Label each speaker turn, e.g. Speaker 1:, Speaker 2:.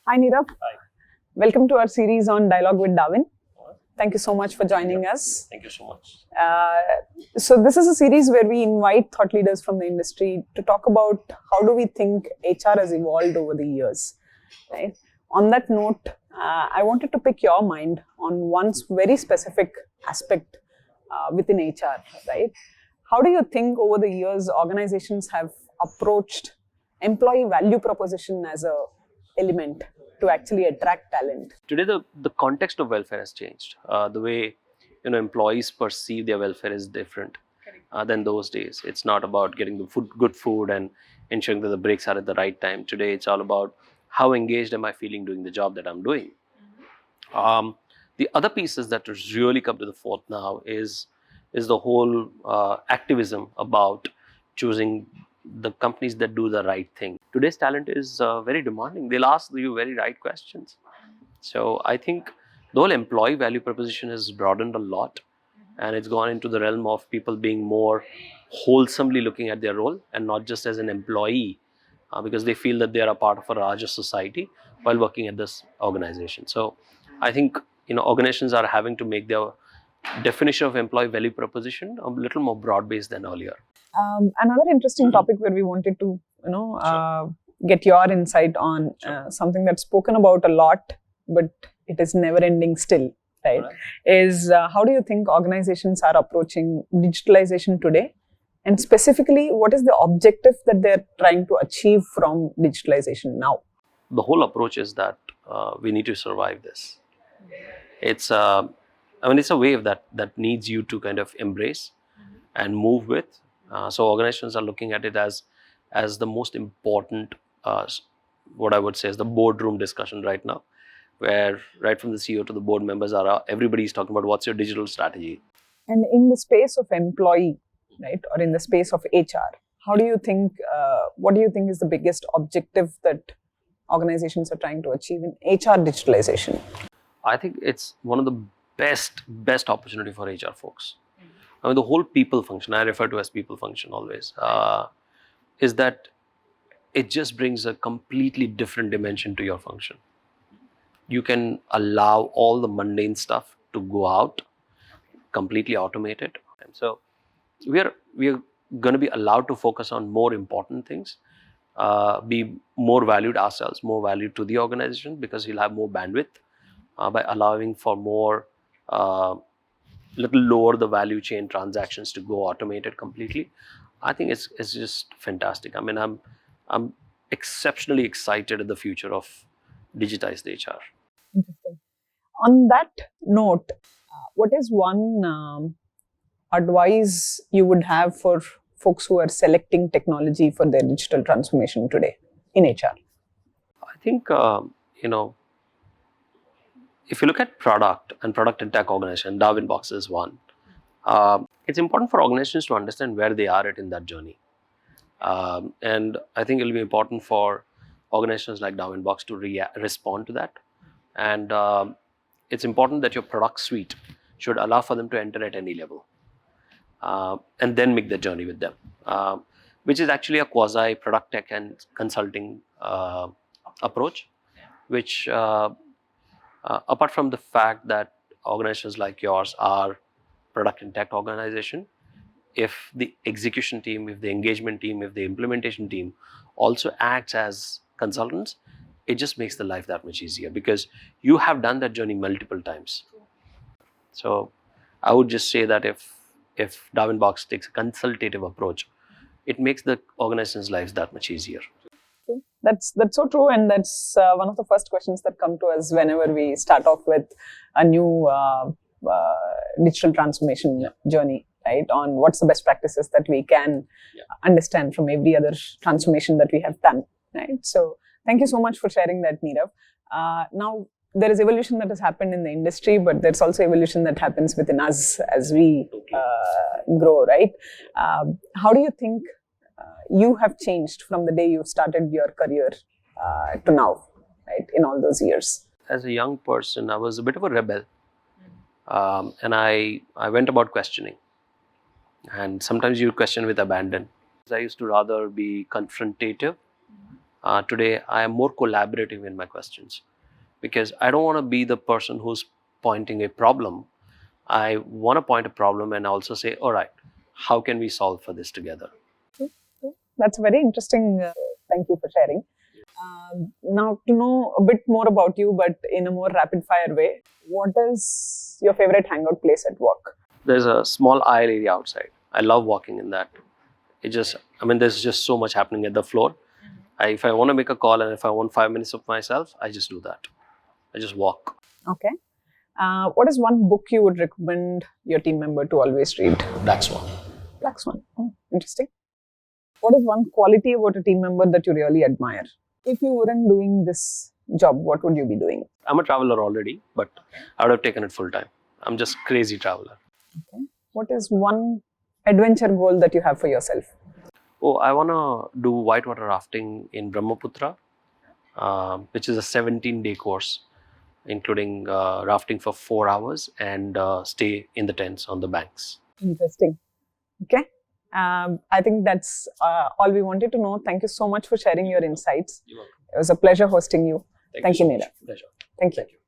Speaker 1: Hi Nirav,
Speaker 2: Hi.
Speaker 1: welcome to our series on Dialogue with Darwin. Thank you so much for joining us.
Speaker 2: Thank you so much.
Speaker 1: So this is a series where we invite thought leaders from the industry to talk about how do we think HR has evolved over the years. Right? On that note, I wanted to pick your mind on one very specific aspect within HR. Right? How do you think over the years organizations have approached employee value proposition as a element to actually attract talent?
Speaker 2: Today, the context of welfare has changed. The way employees perceive their welfare is different than those days. It's not about getting the good food and ensuring that the breaks are at the right time. Today, it's all about how engaged am I feeling doing the job that I'm doing. The other pieces that has really come to the forth now is the whole activism about choosing the companies that do the right thing. Today's talent is very demanding. They'll ask you very right questions. So I think the whole employee value proposition has broadened a lot, and it's gone into the realm of people being more wholesomely looking at their role and not just as an employee, because they feel that they are a part of a larger society while working at this organization. So I think organizations are having to make their definition of employee value proposition a little more broad-based than earlier.
Speaker 1: Another interesting topic where we wanted to, get your insight on something that's spoken about a lot, but it is never ending still, right? Is how do you think organizations are approaching digitalization today? And specifically, what is the objective that they're trying to achieve from digitalization now?
Speaker 2: The whole approach is that we need to survive this. It's it's a wave that needs you to kind of embrace and move with. So organizations are looking at it as the most important, what I would say is the boardroom discussion right now, where right from the CEO to the board members everybody's talking about what's your digital strategy.
Speaker 1: And in the space of employee, right, or in the space of HR, how do you think? What do you think is the biggest objective that organizations are trying to achieve in HR digitalization?
Speaker 2: I think it's one of the best opportunity for HR folks. I mean, the whole people function, I refer to as people function always, is that it just brings a completely different dimension to your function. You can allow all the mundane stuff to go out, completely automate it. And so we are going to be allowed to focus on more important things, be more valued ourselves, more valued to the organization, because you'll have more bandwidth by allowing for more little lower the value chain transactions to go automated completely. I think it's just fantastic. I mean, I'm exceptionally excited at the future of digitized HR.
Speaker 1: Interesting. On that note, what is one advice you would have for folks who are selecting technology for their digital transformation today in HR?
Speaker 2: I think, if you look at product and tech organization, Darwin Box is one. It's important for organizations to understand where they are at in that journey. And I think it'll be important for organizations like Darwin Box to respond to that. And it's important that your product suite should allow for them to enter at any level, and then make the journey with them, which is actually a quasi product tech and consulting approach, which apart from the fact that organizations like yours are product and tech organization, if the execution team, if the engagement team, if the implementation team also acts as consultants, it just makes the life that much easier, because you have done that journey multiple times. So I would just say that if Darwin Box takes a consultative approach, it makes the organization's lives that much easier.
Speaker 1: That's so true, and that's one of the first questions that come to us whenever we start off with a new digital transformation journey, right? On what's the best practices that we can understand from every other transformation that we have done, right? So thank you so much for sharing that, Nirav. Now, there is evolution that has happened in the industry, but there's also evolution that happens within us as we grow, right? How do you think you have changed from the day you started your career to now, right, in all those years?
Speaker 2: As a young person, I was a bit of a rebel, and I went about questioning, and sometimes you question with abandon. I used to rather be confrontative Today, I am more collaborative in my questions because I don't want to be the person who's pointing a problem. I want to point a problem and also say, all right, how can we solve for this together?
Speaker 1: That's very interesting. Thank you for sharing. Now, to know a bit more about you, but in a more rapid fire way, what is your favorite hangout place at work?
Speaker 2: There's a small aisle area outside. I love walking in that. There's just so much happening at the floor. If I want to make a call and if I want 5 minutes of myself, I just do that. I just walk.
Speaker 1: Okay. What is one book you would recommend your team member to always read?
Speaker 2: Black Swan.
Speaker 1: Black Swan. Oh, interesting. What is one quality about a team member that you really admire? If you weren't doing this job, what would you be doing?
Speaker 2: I'm a traveler already, but I would have taken it full time. I'm just crazy traveler.
Speaker 1: Okay. What is one adventure goal that you have for yourself?
Speaker 2: Oh, I want to do whitewater rafting in Brahmaputra, which is a 17-day course, including rafting for 4 hours and stay in the tents on the banks.
Speaker 1: Interesting. Okay. I think that's all we wanted to know. Thank you so much for sharing your insights.
Speaker 2: You're welcome.
Speaker 1: It was a pleasure hosting you. Thank you,
Speaker 2: so much.
Speaker 1: Nirav.
Speaker 2: Pleasure.
Speaker 1: Thank you.
Speaker 2: Thank you.